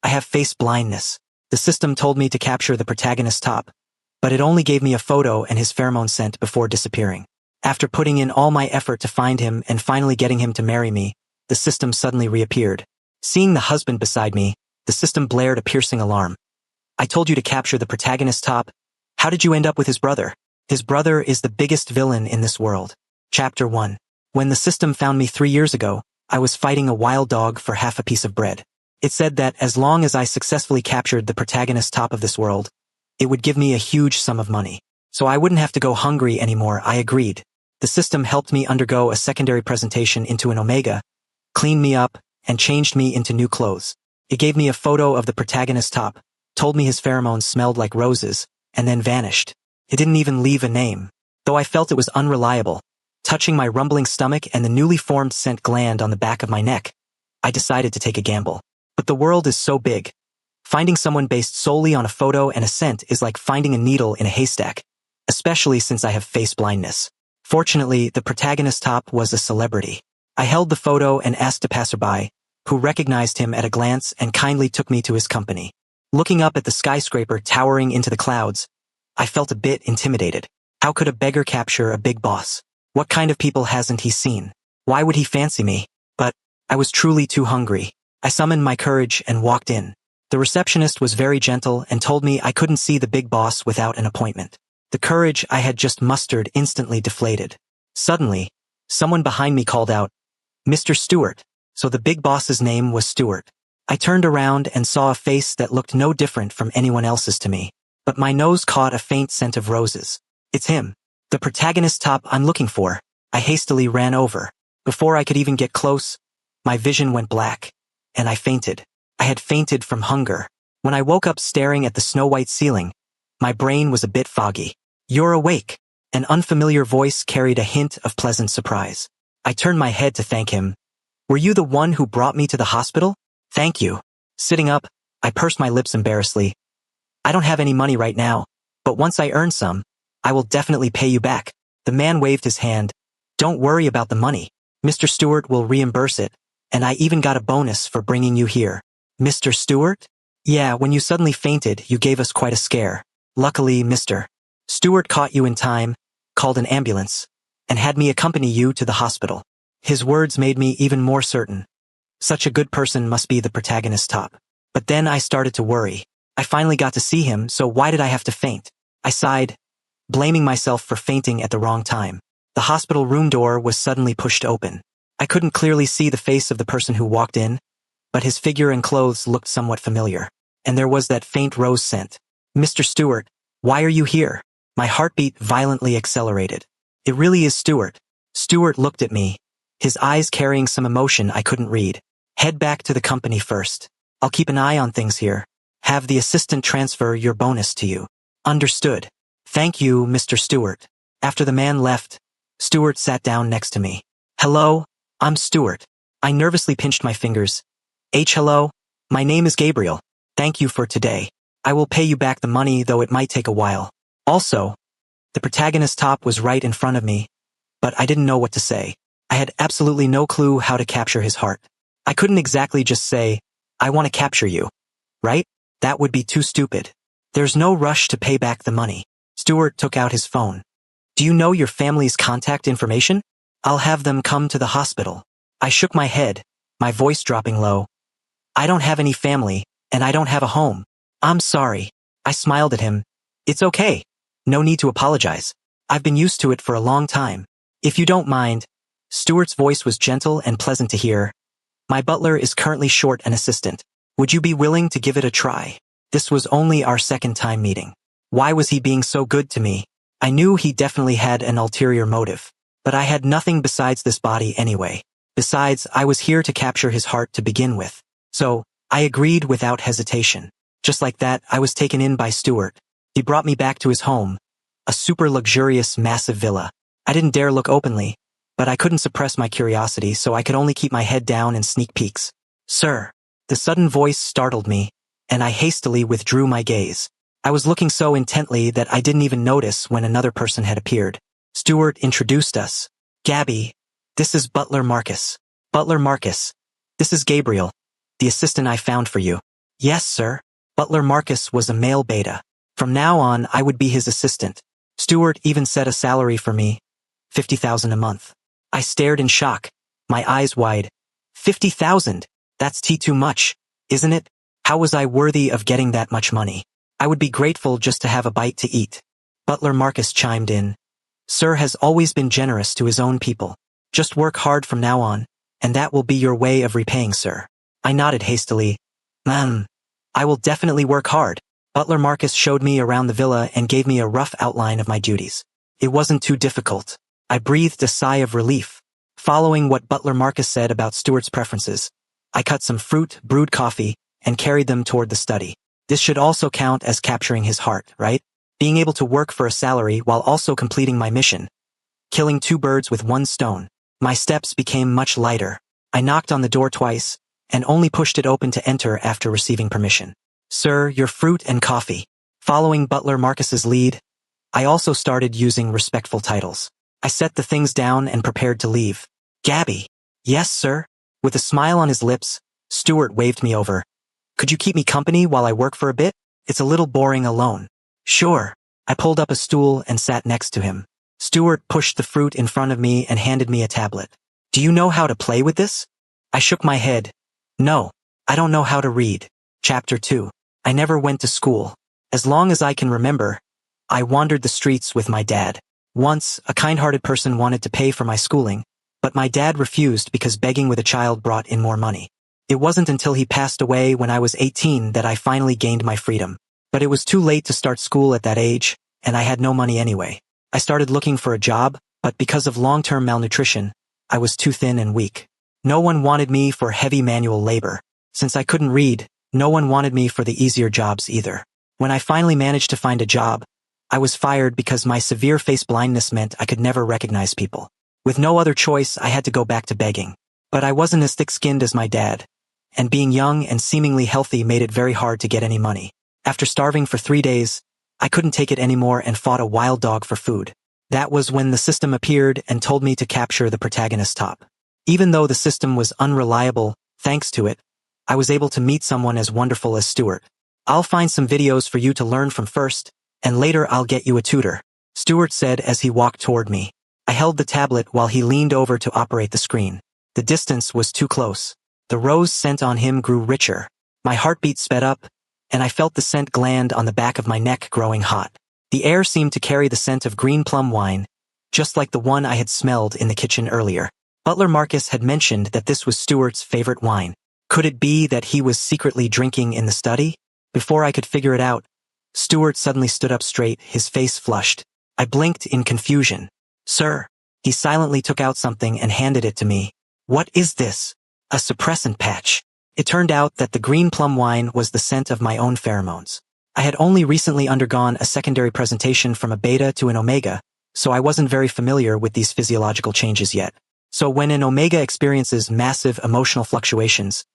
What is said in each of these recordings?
I have face blindness. The system told me to capture the protagonist top, but it only gave me a photo and his pheromone scent before disappearing. After putting in all my effort to find him and finally getting him to marry me, the system suddenly reappeared. Seeing the husband beside me, the system blared a piercing alarm. I told you to capture the protagonist top. How did you end up with his brother? His brother is the biggest villain in this world. Chapter 1. When the system found me 3 years ago, I was fighting a wild dog for half a piece of bread. It said that as long as I successfully captured the protagonist top of this world, it would give me a huge sum of money. So I wouldn't have to go hungry anymore. I agreed. The system helped me undergo a secondary presentation into an Omega, cleaned me up, and changed me into new clothes. It gave me a photo of the protagonist top, told me his pheromones smelled like roses, and then vanished. It didn't even leave a name, though I felt it was unreliable. Touching my rumbling stomach and the newly formed scent gland on the back of my neck, I decided to take a gamble. But the world is so big. Finding someone based solely on a photo and a scent is like finding a needle in a haystack, especially since I have face blindness. Fortunately, the protagonist top was a celebrity. I held the photo and asked a passerby, who recognized him at a glance and kindly took me to his company. Looking up at the skyscraper towering into the clouds, I felt a bit intimidated. How could a beggar capture a big boss? What kind of people hasn't he seen? Why would he fancy me? But I was truly too hungry. I summoned my courage and walked in. The receptionist was very gentle and told me I couldn't see the big boss without an appointment. The courage I had just mustered instantly deflated. Suddenly, someone behind me called out, "Mr. Stewart." So the big boss's name was Stewart. I turned around and saw a face that looked no different from anyone else's to me. But my nose caught a faint scent of roses. It's him. The protagonist top I'm looking for. I hastily ran over. Before I could even get close, my vision went black, and I fainted. I had fainted from hunger. When I woke up staring at the snow-white ceiling, my brain was a bit foggy. "You're awake." An unfamiliar voice carried a hint of pleasant surprise. I turned my head to thank him. "Were you the one who brought me to the hospital?" "Thank you." Sitting up, I pursed my lips embarrassedly. "I don't have any money right now, but once I earn some, I will definitely pay you back." The man waved his hand. "Don't worry about the money. Mr. Stewart will reimburse it, and I even got a bonus for bringing you here." "Mr. Stewart?" "Yeah, when you suddenly fainted, you gave us quite a scare. Luckily, Mr. Stewart caught you in time, called an ambulance, and had me accompany you to the hospital." His words made me even more certain. Such a good person must be the protagonist top. But then I started to worry. I finally got to see him, so why did I have to faint? I sighed, blaming myself for fainting at the wrong time. The hospital room door was suddenly pushed open. I couldn't clearly see the face of the person who walked in, but his figure and clothes looked somewhat familiar. And there was that faint rose scent. "Mr. Stewart, why are you here?" My heartbeat violently accelerated. "It really is Stewart." Stewart looked at me, his eyes carrying some emotion I couldn't read. "Head back to the company first. I'll keep an eye on things here. Have the assistant transfer your bonus to you." "Understood. Thank you, Mr. Stewart." After the man left, Stewart sat down next to me. "Hello, I'm Stewart." I nervously pinched my fingers. Hello, my name is Gabriel. Thank you for today. I will pay you back the money, though it might take a while." Also, the protagonist top was right in front of me, but I didn't know what to say. I had absolutely no clue how to capture his heart. I couldn't exactly just say, "I want to capture you." Right? That would be too stupid. "There's no rush to pay back the money." Stewart took out his phone. "Do you know your family's contact information? I'll have them come to the hospital." I shook my head, my voice dropping low. "I don't have any family, and I don't have a home." "I'm sorry." I smiled at him. "It's okay. No need to apologize. I've been used to it for a long time. If you don't mind." Stewart's voice was gentle and pleasant to hear. "My butler is currently short an assistant. Would you be willing to give it a try?" This was only our second time meeting. Why was he being so good to me? I knew he definitely had an ulterior motive, but I had nothing besides this body anyway. Besides, I was here to capture his heart to begin with. So, I agreed without hesitation. Just like that, I was taken in by Stewart. He brought me back to his home, a super luxurious, massive villa. I didn't dare look openly, but I couldn't suppress my curiosity, so I could only keep my head down and sneak peeks. "Sir." The sudden voice startled me, and I hastily withdrew my gaze. I was looking so intently that I didn't even notice when another person had appeared. Stewart introduced us. "Gabby, this is Butler Marcus." "Butler Marcus, this is Gabriel, the assistant I found for you." Yes, sir. Butler Marcus was a male beta. From now on, I would be his assistant. Stewart even set a salary for me, $50,000 a month. I stared in shock, my eyes wide. 50,000? That's too much, isn't it? How was I worthy of getting that much money? I would be grateful just to have a bite to eat. Butler Marcus chimed in. Sir has always been generous to his own people. Just work hard from now on, and that will be your way of repaying, sir. I nodded hastily. I will definitely work hard. Butler Marcus showed me around the villa and gave me a rough outline of my duties. It wasn't too difficult. I breathed a sigh of relief. Following what Butler Marcus said about Stewart's preferences, I cut some fruit, brewed coffee, and carried them toward the study. This should also count as capturing his heart, right? Being able to work for a salary while also completing my mission. Killing two birds with one stone. My steps became much lighter. I knocked on the door twice, and only pushed it open to enter after receiving permission. Sir, your fruit and coffee. Following Butler Marcus's lead, I also started using respectful titles. I set the things down and prepared to leave. Gabby. Yes, sir. With a smile on his lips, Stewart waved me over. Could you keep me company while I work for a bit? It's a little boring alone. Sure. I pulled up a stool and sat next to him. Stewart pushed the fruit in front of me and handed me a tablet. Do you know how to play with this? I shook my head. No, I don't know how to read. Chapter 2. I never went to school. As long as I can remember, I wandered the streets with my dad. Once, a kind-hearted person wanted to pay for my schooling, but my dad refused because begging with a child brought in more money. It wasn't until he passed away when I was 18 that I finally gained my freedom. But it was too late to start school at that age, and I had no money anyway. I started looking for a job, but because of long-term malnutrition, I was too thin and weak. No one wanted me for heavy manual labor. Since I couldn't read, no one wanted me for the easier jobs either. When I finally managed to find a job, I was fired because my severe face blindness meant I could never recognize people. With no other choice, I had to go back to begging. But I wasn't as thick-skinned as my dad, and being young and seemingly healthy made it very hard to get any money. After starving for 3 days, I couldn't take it anymore and fought a wild dog for food. That was when the system appeared and told me to capture the protagonist top. Even though the system was unreliable, thanks to it, I was able to meet someone as wonderful as Stewart. I'll find some videos for you to learn from first, and later I'll get you a tutor, Stewart said as he walked toward me. I held the tablet while he leaned over to operate the screen. The distance was too close. The rose scent on him grew richer. My heartbeat sped up, and I felt the scent gland on the back of my neck growing hot. The air seemed to carry the scent of green plum wine, just like the one I had smelled in the kitchen earlier. Butler Marcus had mentioned that this was Stewart's favorite wine. Could it be that he was secretly drinking in the study? Before I could figure it out, Stewart suddenly stood up straight, his face flushed. I blinked in confusion. Sir. He silently took out something and handed it to me. What is this? A suppressant patch. It turned out that the green plum wine was the scent of my own pheromones. I had only recently undergone a secondary presentation from a beta to an omega, so I wasn't very familiar with these physiological changes yet. So when an omega experiences massive emotional fluctuations,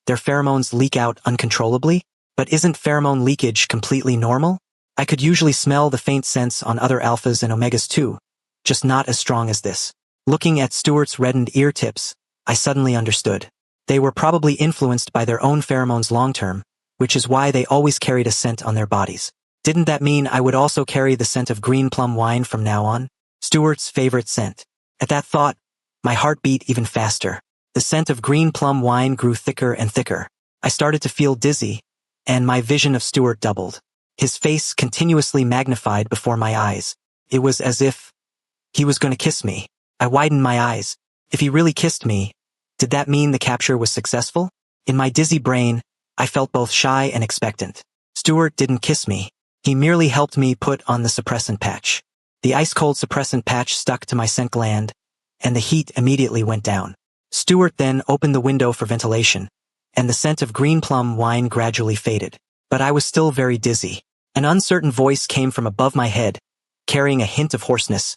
their pheromones leak out uncontrollably? But isn't pheromone leakage completely normal? I could usually smell the faint scents on other alphas and omegas too, just not as strong as this. Looking at Stewart's reddened ear tips, I suddenly understood. They were probably influenced by their own pheromones long-term, which is why they always carried a scent on their bodies. Didn't that mean I would also carry the scent of green plum wine from now on? Stewart's favorite scent. At that thought, my heart beat even faster. The scent of green plum wine grew thicker and thicker. I started to feel dizzy, and my vision of Stewart doubled. His face continuously magnified before my eyes. It was as if he was going to kiss me. I widened my eyes. If he really kissed me, did that mean the capture was successful? In my dizzy brain, I felt both shy and expectant. Stewart didn't kiss me. He merely helped me put on the suppressant patch. The ice-cold suppressant patch stuck to my scent gland, and the heat immediately went down. Stewart then opened the window for ventilation, and the scent of green plum wine gradually faded. But I was still very dizzy. An uncertain voice came from above my head, carrying a hint of hoarseness.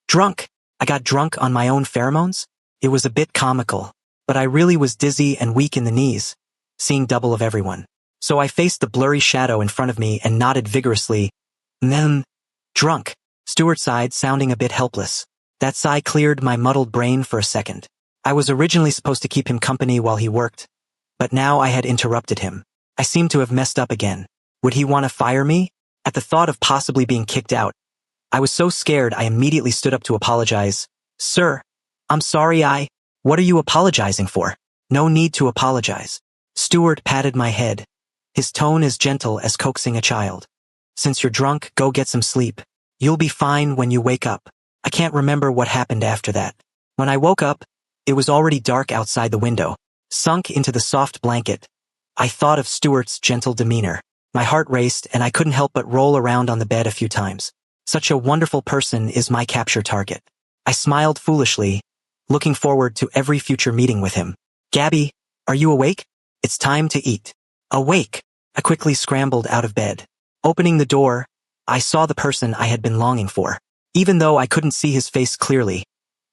Drunk! I got drunk on my own pheromones? It was a bit comical, but I really was dizzy and weak in the knees, seeing double of everyone. So I faced the blurry shadow in front of me and nodded vigorously. Drunk. Stewart sighed, sounding a bit helpless. That sigh cleared my muddled brain for a second. I was originally supposed to keep him company while he worked, but now I had interrupted him. I seemed to have messed up again. Would he want to fire me? At the thought of possibly being kicked out, I was so scared I immediately stood up to apologize. Sir, I'm sorry What are you apologizing for? No need to apologize. Stuart patted my head. His tone as gentle as coaxing a child. Since you're drunk, go get some sleep. You'll be fine when you wake up. I can't remember what happened after that. When I woke up, it was already dark outside the window. Sunk into the soft blanket, I thought of Stuart's gentle demeanor. My heart raced and I couldn't help but roll around on the bed a few times. Such a wonderful person is my capture target. I smiled foolishly, looking forward to every future meeting with him. Gabby, are you awake? It's time to eat. Awake! I quickly scrambled out of bed. Opening the door, I saw the person I had been longing for. Even though I couldn't see his face clearly,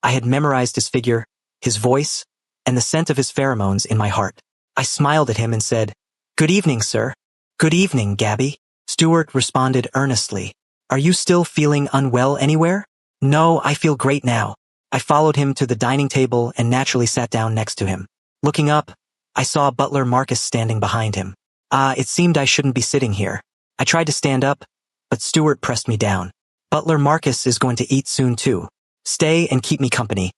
I had memorized his figure, his voice, and the scent of his pheromones in my heart. I smiled at him and said, "Good evening, sir." "Good evening, Gabby." Stuart responded earnestly. "Are you still feeling unwell anywhere?" "No, I feel great now." I followed him to the dining table and naturally sat down next to him. Looking up, I saw Butler Marcus standing behind him. It seemed I shouldn't be sitting here. I tried to stand up, but Stuart pressed me down. "Butler Marcus is going to eat soon too. Stay and keep me company.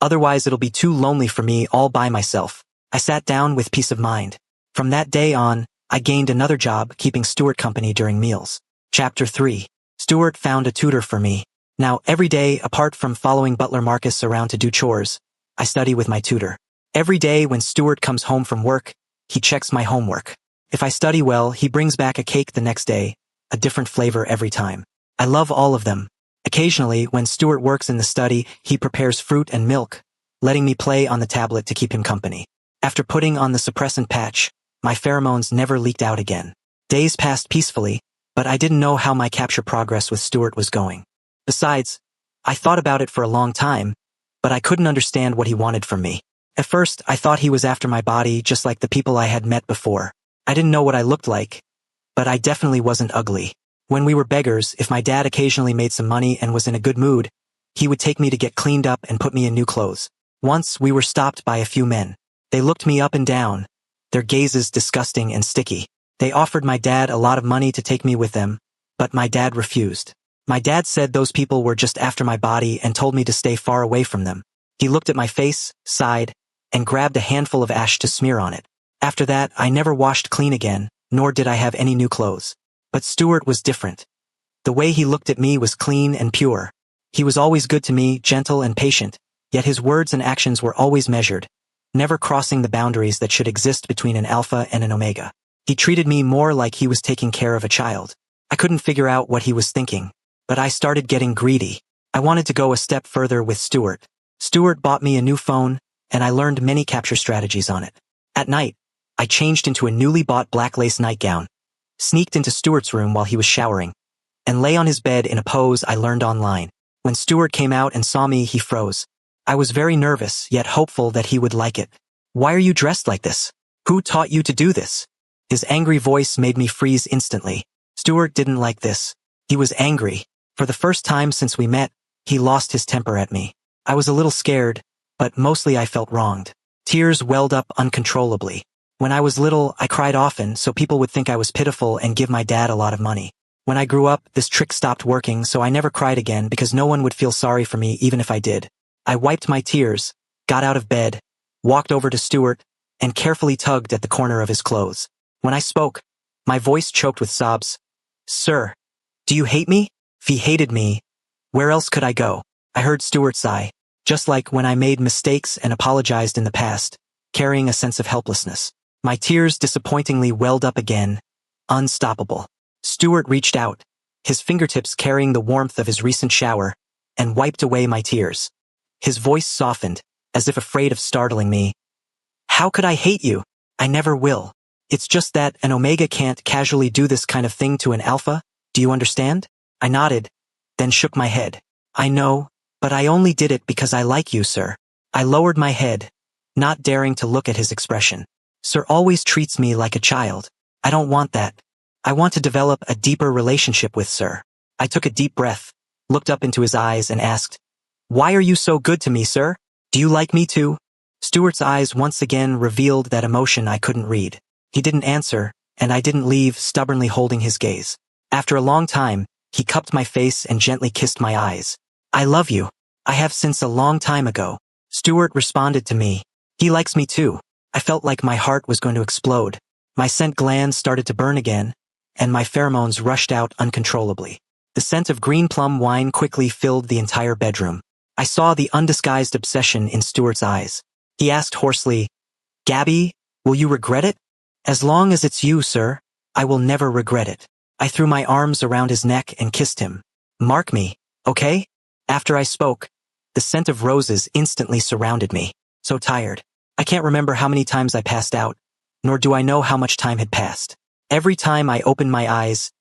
Otherwise it'll be too lonely for me all by myself." I sat down with peace of mind. From that day on, I gained another job keeping Stuart company during meals. Chapter 3. Stuart found a tutor for me. Now, every day, apart from following Butler Marcus around to do chores, I study with my tutor. Every day when Stuart comes home from work, he checks my homework. If I study well, he brings back a cake the next day, a different flavor every time. I love all of them. Occasionally, when Stuart works in the study, he prepares fruit and milk, letting me play on the tablet to keep him company. After putting on the suppressant patch, my pheromones never leaked out again. Days passed peacefully, but I didn't know how my capture progress with Stuart was going. Besides, I thought about it for a long time, but I couldn't understand what he wanted from me. At first, I thought he was after my body just like the people I had met before. I didn't know what I looked like, but I definitely wasn't ugly. When we were beggars, if my dad occasionally made some money and was in a good mood, he would take me to get cleaned up and put me in new clothes. Once, we were stopped by a few men. They looked me up and down, their gazes disgusting and sticky. They offered my dad a lot of money to take me with them, but my dad refused. My dad said those people were just after my body and told me to stay far away from them. He looked at my face, sighed, and grabbed a handful of ash to smear on it. After that, I never washed clean again, nor did I have any new clothes. But Stuart was different. The way he looked at me was clean and pure. He was always good to me, gentle and patient, yet his words and actions were always measured, never crossing the boundaries that should exist between an alpha and an omega. He treated me more like he was taking care of a child. I couldn't figure out what he was thinking, but I started getting greedy. I wanted to go a step further with Stuart. Stuart bought me a new phone, and I learned many capture strategies on it. At night, I changed into a newly bought black lace nightgown, sneaked into Stuart's room while he was showering, and lay on his bed in a pose I learned online. When Stuart came out and saw me, he froze. I was very nervous, yet hopeful that he would like it. "Why are you dressed like this? Who taught you to do this?" His angry voice made me freeze instantly. Stuart didn't like this. He was angry. For the first time since we met, he lost his temper at me. I was a little scared, but mostly I felt wronged. Tears welled up uncontrollably. When I was little, I cried often so people would think I was pitiful and give my dad a lot of money. When I grew up, this trick stopped working, so I never cried again because no one would feel sorry for me even if I did. I wiped my tears, got out of bed, walked over to Stuart, and carefully tugged at the corner of his clothes. When I spoke, my voice choked with sobs. "Sir, do you hate me?" If he hated me, where else could I go? I heard Stuart sigh, just like when I made mistakes and apologized in the past, carrying a sense of helplessness. My tears disappointingly welled up again, unstoppable. Stuart reached out, his fingertips carrying the warmth of his recent shower, and wiped away my tears. His voice softened, as if afraid of startling me. "How could I hate you? I never will. It's just that an omega can't casually do this kind of thing to an alpha. Do you understand?" I nodded, then shook my head. "I know, but I only did it because I like you, sir." I lowered my head, not daring to look at his expression. "Sir always treats me like a child. I don't want that. I want to develop a deeper relationship with sir." I took a deep breath, looked up into his eyes and asked, "Why are you so good to me, sir? Do you like me too?" Stuart's eyes once again revealed that emotion I couldn't read. He didn't answer, and I didn't leave, stubbornly holding his gaze. After a long time, he cupped my face and gently kissed my eyes. I love you. I have since a long time ago. Stuart responded to me. He likes me too. I felt like my heart was going to explode. My scent glands started to burn again, and my pheromones rushed out uncontrollably. The scent of green plum wine quickly filled the entire bedroom. I saw the undisguised obsession in Stuart's eyes. He asked hoarsely, "Gabby, will you regret it?" "As long as it's you, sir, I will never regret it." I threw my arms around his neck and kissed him. "Mark me, okay?" After I spoke, the scent of roses instantly surrounded me. So tired. I can't remember how many times I passed out, nor do I know how much time had passed. Every time I opened my eyes,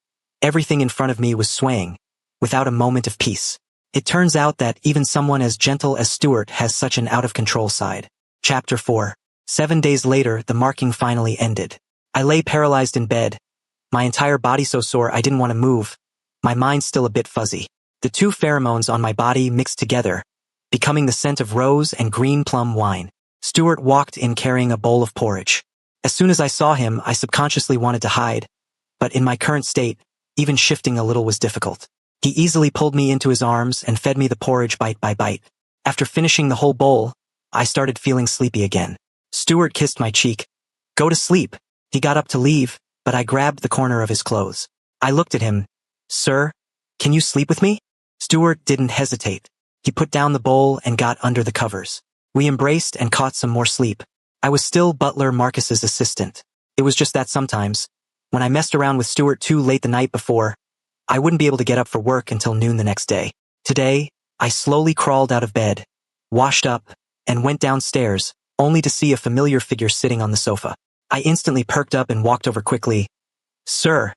everything in front of me was swaying, without a moment of peace. It turns out that even someone as gentle as Stuart has such an out-of-control side. Chapter 4. 7 days later, the marking finally ended. I lay paralyzed in bed, my entire body so sore I didn't want to move, my mind still a bit fuzzy. The two pheromones on my body mixed together, becoming the scent of rose and green plum wine. Stuart walked in carrying a bowl of porridge. As soon as I saw him, I subconsciously wanted to hide, but in my current state, even shifting a little was difficult. He easily pulled me into his arms and fed me the porridge bite by bite. After finishing the whole bowl, I started feeling sleepy again. Stuart kissed my cheek. "Go to sleep." He got up to leave, but I grabbed the corner of his clothes. I looked at him. "Sir, can you sleep with me?" Stuart didn't hesitate. He put down the bowl and got under the covers. We embraced and caught some more sleep. I was still Butler Marcus's assistant. It was just that sometimes, when I messed around with Stuart too late the night before, I wouldn't be able to get up for work until noon the next day. Today, I slowly crawled out of bed, washed up, and went downstairs, only to see a familiar figure sitting on the sofa. I instantly perked up and walked over quickly. "Sir,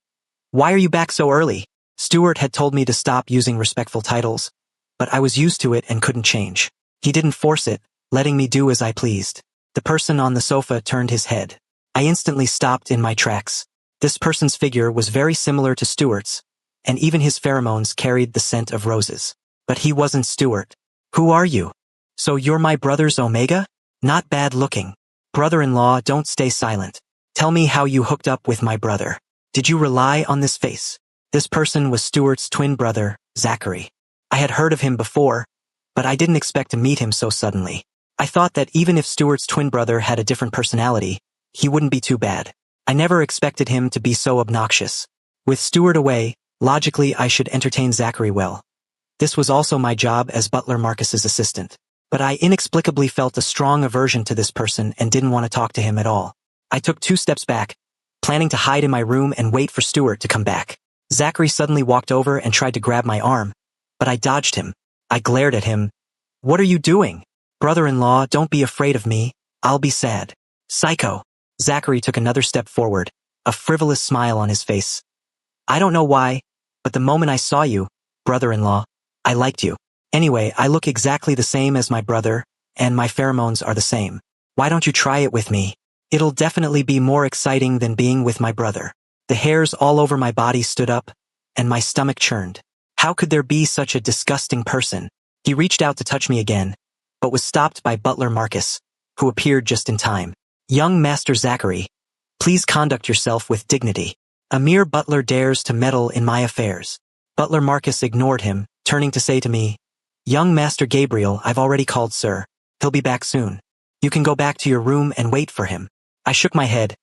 why are you back so early?" Stuart had told me to stop using respectful titles, but I was used to it and couldn't change. He didn't force it, letting me do as I pleased. The person on the sofa turned his head. I instantly stopped in my tracks. This person's figure was very similar to Stuart's, and even his pheromones carried the scent of roses. But he wasn't Stuart. "Who are you?" "So you're my brother's Omega? Not bad looking. Brother-in-law, don't stay silent. Tell me how you hooked up with my brother. Did you rely on this face?" This person was Stuart's twin brother, Zachary. I had heard of him before, but I didn't expect to meet him so suddenly. I thought that even if Stuart's twin brother had a different personality, he wouldn't be too bad. I never expected him to be so obnoxious. With Stuart away, logically I should entertain Zachary well. This was also my job as Butler Marcus's assistant. But I inexplicably felt a strong aversion to this person and didn't want to talk to him at all. I took 2 steps back, planning to hide in my room and wait for Stuart to come back. Zachary suddenly walked over and tried to grab my arm, but I dodged him. I glared at him. "What are you doing?" "Brother-in-law, don't be afraid of me. I'll be sad." "Psycho." Zachary took another step forward, a frivolous smile on his face. "I don't know why, but the moment I saw you, brother-in-law, I liked you. Anyway, I look exactly the same as my brother, and my pheromones are the same. Why don't you try it with me? It'll definitely be more exciting than being with my brother." The hairs all over my body stood up, and my stomach churned. How could there be such a disgusting person? He reached out to touch me again, but was stopped by Butler Marcus, who appeared just in time. "Young Master Zachary, please conduct yourself with dignity. A mere butler dares to meddle in my affairs." Butler Marcus ignored him, turning to say to me, "Young Master Gabriel, I've already called sir. He'll be back soon. You can go back to your room and wait for him." I shook my head.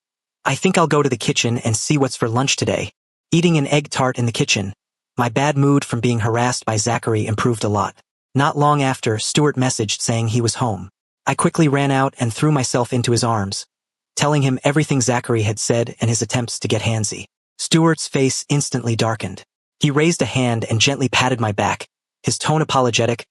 "I think I'll go to the kitchen and see what's for lunch today." Eating an egg tart in the kitchen, my bad mood from being harassed by Zachary improved a lot. Not long after, Stuart messaged saying he was home. I quickly ran out and threw myself into his arms, telling him everything Zachary had said and his attempts to get handsy. Stuart's face instantly darkened. He raised a hand and gently patted my back, his tone apologetic.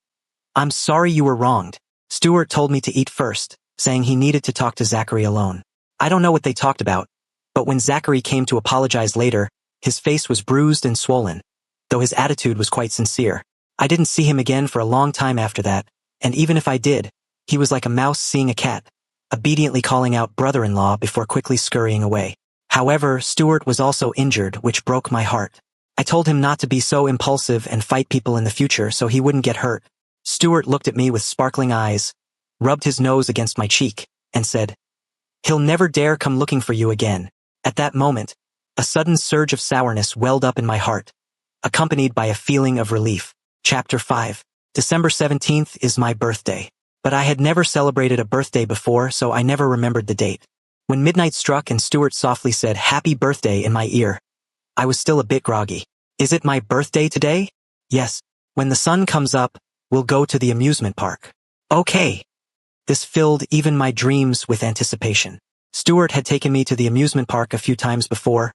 "I'm sorry you were wronged. Stuart told me to eat first, saying he needed to talk to Zachary alone. I don't know what they talked about, but when Zachary came to apologize later, his face was bruised and swollen, though his attitude was quite sincere. I didn't see him again for a long time after that, and even if I did, he was like a mouse seeing a cat, obediently calling out brother-in-law before quickly scurrying away. However, Stuart was also injured, which broke my heart. I told him not to be so impulsive and fight people in the future so he wouldn't get hurt. Stuart looked at me with sparkling eyes, rubbed his nose against my cheek, and said, "He'll never dare come looking for you again. At that moment, a sudden surge of sourness welled up in my heart, accompanied by a feeling of relief. Chapter 5. December 17th is my birthday. But I had never celebrated a birthday before, so I never remembered the date. When midnight struck and Stuart softly said "Happy birthday" in my ear, I was still a bit groggy. Is it my birthday today? Yes. When the sun comes up, we'll go to the amusement park. Okay. This filled even my dreams with anticipation. Stuart had taken me to the amusement park a few times before,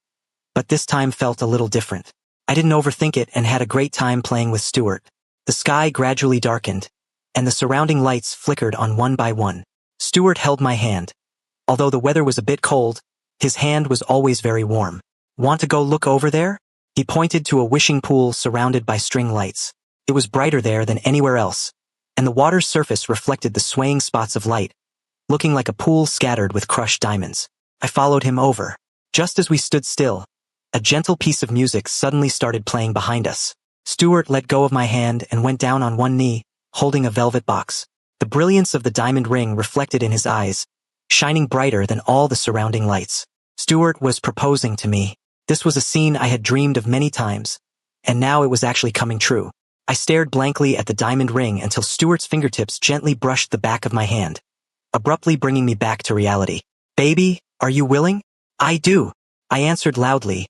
but this time felt a little different. I didn't overthink it and had a great time playing with Stuart. The sky gradually darkened, and the surrounding lights flickered on one by one. Stuart held my hand. Although the weather was a bit cold, his hand was always very warm. Want to go look over there? He pointed to a wishing pool surrounded by string lights. It was brighter there than anywhere else, and the water's surface reflected the swaying spots of light, looking like a pool scattered with crushed diamonds. I followed him over. Just as we stood still, a gentle piece of music suddenly started playing behind us. Stuart let go of my hand and went down on one knee, holding a velvet box. The brilliance of the diamond ring reflected in his eyes, shining brighter than all the surrounding lights. Stuart was proposing to me. This was a scene I had dreamed of many times, and now it was actually coming true. I stared blankly at the diamond ring until Stuart's fingertips gently brushed the back of my hand, abruptly bringing me back to reality. Baby, are you willing? I do, I answered loudly,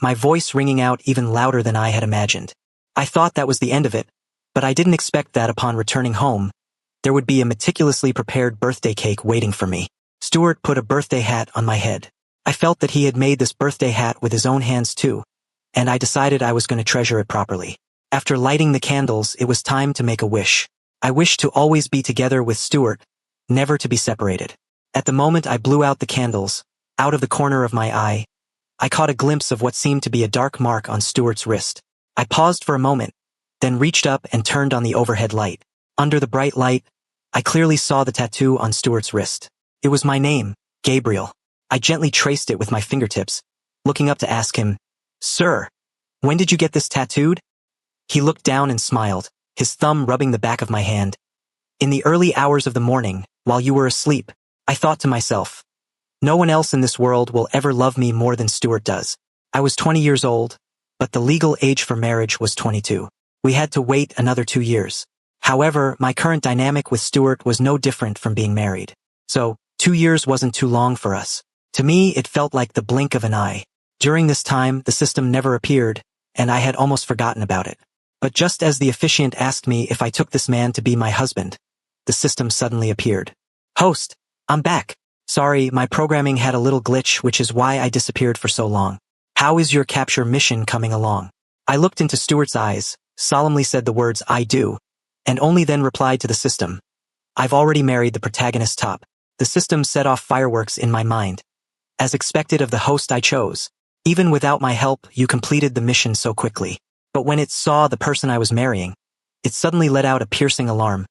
my voice ringing out even louder than I had imagined. I thought that was the end of it, but I didn't expect that upon returning home, there would be a meticulously prepared birthday cake waiting for me. Stuart put a birthday hat on my head. I felt that he had made this birthday hat with his own hands too, and I decided I was going to treasure it properly. After lighting the candles, it was time to make a wish. I wished to always be together with Stuart, never to be separated. At the moment I blew out the candles, out of the corner of my eye, I caught a glimpse of what seemed to be a dark mark on Stuart's wrist. I paused for a moment, then reached up and turned on the overhead light. Under the bright light, I clearly saw the tattoo on Stuart's wrist. It was my name, Gabriel. I gently traced it with my fingertips, looking up to ask him, "Sir, when did you get this tattooed?" He looked down and smiled, his thumb rubbing the back of my hand. "In the early hours of the morning, while you were asleep," I thought to myself. No one else in this world will ever love me more than Stuart does. I was 20 years old, but the legal age for marriage was 22. We had to wait another 2 years. However, my current dynamic with Stuart was no different from being married. So, 2 years wasn't too long for us. To me, it felt like the blink of an eye. During this time, the system never appeared, and I had almost forgotten about it. But just as the officiant asked me if I took this man to be my husband, the system suddenly appeared. "Host, I'm back. Sorry, my programming had a little glitch, which is why I disappeared for so long. How is your capture mission coming along?" I looked into Stuart's eyes, solemnly said the words "I do," and only then replied to the system. "I've already married the protagonist top." The system set off fireworks in my mind. As expected of the host I chose, even without my help, you completed the mission so quickly. But when it saw the person I was marrying, it suddenly let out a piercing alarm.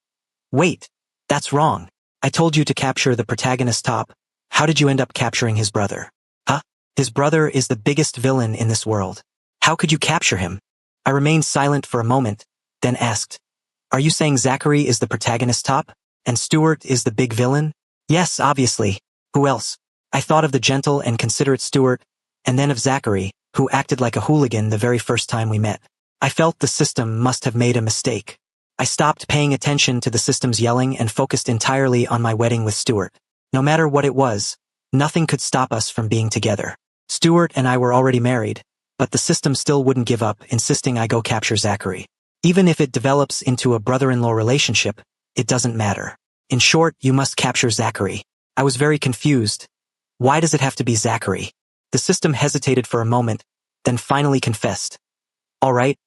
"Wait, that's wrong. I told you to capture the protagonist top. How did you end up capturing his brother?" "Huh? His brother is the biggest villain in this world. How could you capture him?" I remained silent for a moment, then asked, "Are you saying Zachary is the protagonist top, and Stuart is the big villain?" "Yes, obviously. Who else?" I thought of the gentle and considerate Stuart, and then of Zachary, who acted like a hooligan the very first time we met. I felt the system must have made a mistake. I stopped paying attention to the system's yelling and focused entirely on my wedding with Stuart. No matter what it was, nothing could stop us from being together. Stuart and I were already married, but the system still wouldn't give up, insisting I go capture Zachary. Even if it develops into a brother-in-law relationship, it doesn't matter. In short, you must capture Zachary. I was very confused. Why does it have to be Zachary? The system hesitated for a moment, then finally confessed. "All right,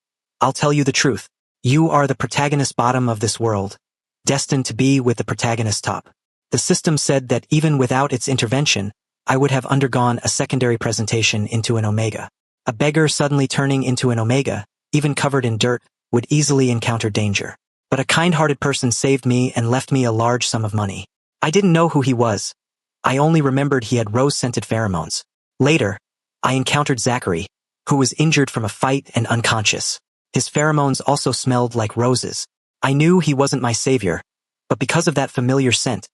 I'll tell you the truth. You are the protagonist bottom of this world, destined to be with the protagonist top." The system said that even without its intervention, I would have undergone a secondary presentation into an Omega. A beggar suddenly turning into an Omega, even covered in dirt, would easily encounter danger. But a kind-hearted person saved me and left me a large sum of money. I didn't know who he was. I only remembered he had rose-scented pheromones. Later, I encountered Zachary, who was injured from a fight and unconscious. His pheromones also smelled like roses. I knew he wasn't my savior, but because of that familiar scent,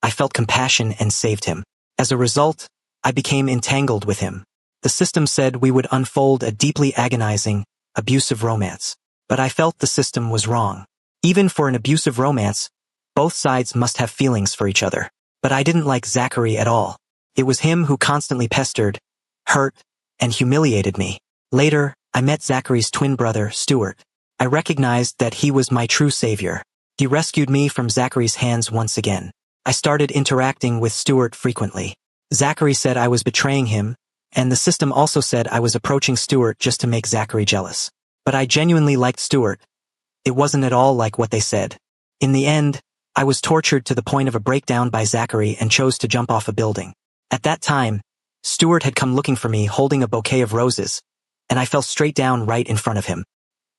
I felt compassion and saved him. As a result, I became entangled with him. The system said we would unfold a deeply agonizing, abusive romance. But I felt the system was wrong. Even for an abusive romance, both sides must have feelings for each other. But I didn't like Zachary at all. It was him who constantly pestered, hurt, and humiliated me. Later, I met Zachary's twin brother, Stuart. I recognized that he was my true savior. He rescued me from Zachary's hands once again. I started interacting with Stuart frequently. Zachary said I was betraying him, and the system also said I was approaching Stuart just to make Zachary jealous. But I genuinely liked Stuart. It wasn't at all like what they said. In the end, I was tortured to the point of a breakdown by Zachary and chose to jump off a building. At that time, Stuart had come looking for me holding a bouquet of roses, and I fell straight down right in front of him.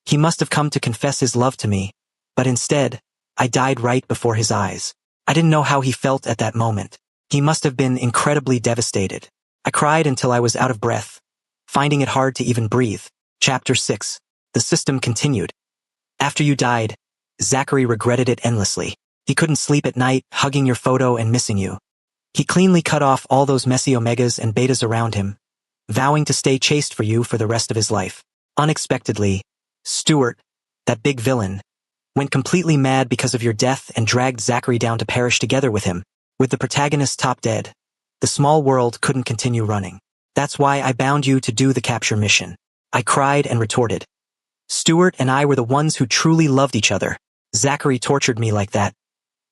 He must have come to confess his love to me, but instead, I died right before his eyes. I didn't know how he felt at that moment. He must have been incredibly devastated. I cried until I was out of breath, finding it hard to even breathe. Chapter 6. The system continued. After you died, Zachary regretted it endlessly. He couldn't sleep at night, hugging your photo and missing you. He cleanly cut off all those messy omegas and betas around him, vowing to stay chaste for you for the rest of his life. Unexpectedly, Stuart, that big villain, went completely mad because of your death and dragged Zachary down to perish together with him. With the protagonist top dead, the small world couldn't continue running. That's why I bound you to do the capture mission. I cried and retorted. Stuart and I were the ones who truly loved each other. Zachary tortured me like that.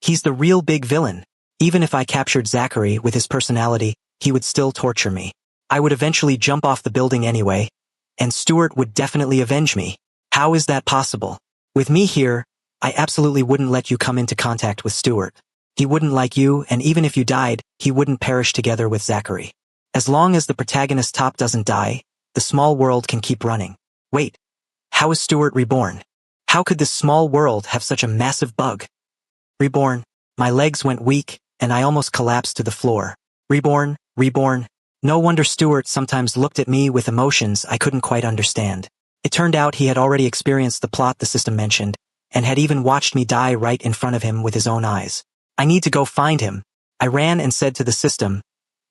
He's the real big villain. Even if I captured Zachary with his personality, he would still torture me. I would eventually jump off the building anyway, and Stuart would definitely avenge me. How is that possible? With me here, I absolutely wouldn't let you come into contact with Stuart. He wouldn't like you, and even if you died, he wouldn't perish together with Zachary. As long as the protagonist top doesn't die, the small world can keep running. Wait, how is Stuart reborn? How could this small world have such a massive bug? Reborn. My legs went weak, and I almost collapsed to the floor. Reborn, reborn. No wonder Stuart sometimes looked at me with emotions I couldn't quite understand. It turned out he had already experienced the plot the system mentioned, and had even watched me die right in front of him with his own eyes. I need to go find him. I ran and said to the system,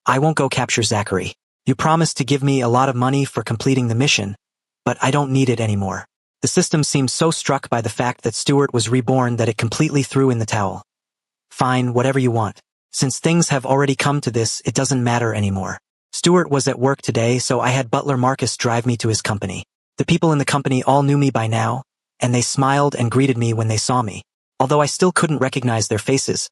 I won't go capture Zachary. You promised to give me a lot of money for completing the mission, but I don't need it anymore. The system seemed so struck by the fact that Stuart was reborn that it completely threw in the towel. Fine, whatever you want. Since things have already come to this, it doesn't matter anymore. Stuart was at work today, so I had butler Marcus drive me to his company. The people in the company all knew me by now, and they smiled and greeted me when they saw me. Although I still couldn't recognize their faces,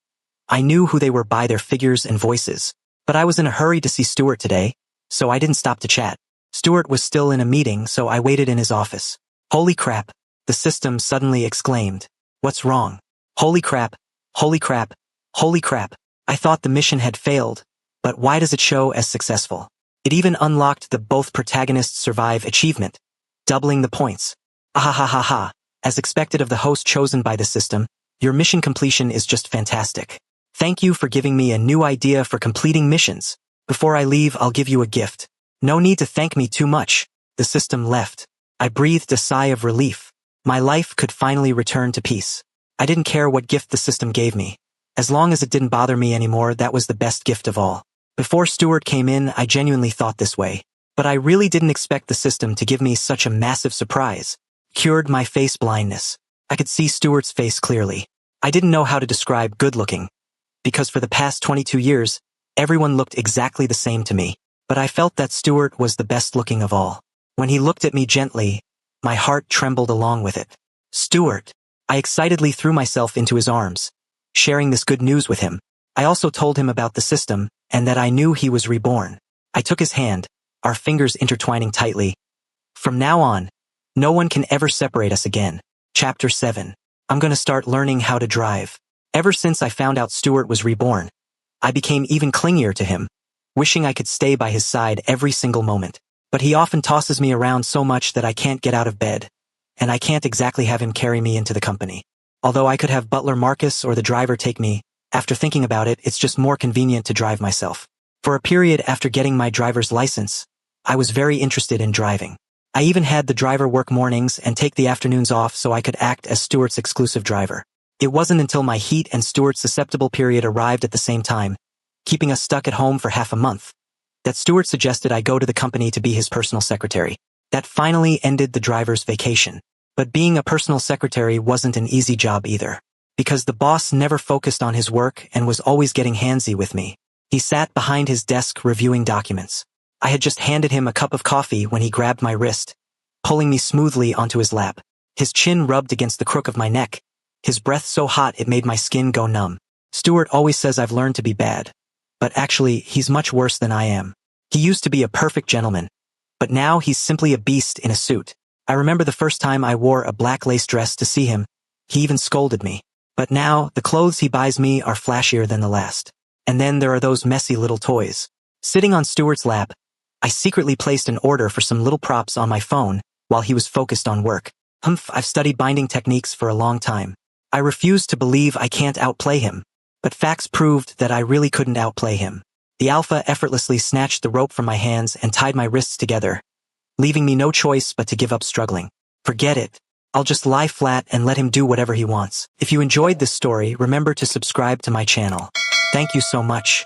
I knew who they were by their figures and voices. But I was in a hurry to see Stuart today, so I didn't stop to chat. Stuart was still in a meeting, so I waited in his office. Holy crap, the system suddenly exclaimed. What's wrong? Holy crap, holy crap, holy crap. I thought the mission had failed, but why does it show as successful? It even unlocked the both protagonists survive achievement, doubling the points. Ahahaha. As expected of the host chosen by the system, your mission completion is just fantastic. Thank you for giving me a new idea for completing missions. Before I leave, I'll give you a gift. No need to thank me too much. The system left. I breathed a sigh of relief. My life could finally return to peace. I didn't care what gift the system gave me. As long as it didn't bother me anymore, that was the best gift of all. Before Stuart came in, I genuinely thought this way. But I really didn't expect the system to give me such a massive surprise. Cured my face blindness. I could see Stuart's face clearly. I didn't know how to describe good looking, because for the past 22 years, everyone looked exactly the same to me. But I felt that Stuart was the best looking of all. When he looked at me gently, my heart trembled along with it. Stuart! I excitedly threw myself into his arms, sharing this good news with him. I also told him about the system, and that I knew he was reborn. I took his hand, our fingers intertwining tightly. From now on, no one can ever separate us again. Chapter 7. I'm gonna start learning how to drive. Ever since I found out Stuart was reborn, I became even clingier to him, wishing I could stay by his side every single moment. But he often tosses me around so much that I can't get out of bed, and I can't exactly have him carry me into the company. Although I could have butler Marcus or the driver take me, after thinking about it, it's just more convenient to drive myself. For a period after getting my driver's license, I was very interested in driving. I even had the driver work mornings and take the afternoons off so I could act as Stuart's exclusive driver. It wasn't until my heat and Stuart's susceptible period arrived at the same time, keeping us stuck at home for half a month, that Stuart suggested I go to the company to be his personal secretary. That finally ended the driver's vacation. But being a personal secretary wasn't an easy job either, because the boss never focused on his work and was always getting handsy with me. He sat behind his desk reviewing documents. I had just handed him a cup of coffee when he grabbed my wrist, pulling me smoothly onto his lap. His chin rubbed against the crook of my neck, his breath so hot it made my skin go numb. Stuart always says I've learned to be bad, but actually he's much worse than I am. He used to be a perfect gentleman, but now he's simply a beast in a suit. I remember the first time I wore a black lace dress to see him, he even scolded me. But now, the clothes he buys me are flashier than the last. And then there are those messy little toys. Sitting on Stuart's lap, I secretly placed an order for some little props on my phone while he was focused on work. I've studied binding techniques for a long time. I refuse to believe I can't outplay him. But facts proved that I really couldn't outplay him. The alpha effortlessly snatched the rope from my hands and tied my wrists together, leaving me no choice but to give up struggling. Forget it. I'll just lie flat and let him do whatever he wants. If you enjoyed this story, remember to subscribe to my channel. Thank you so much.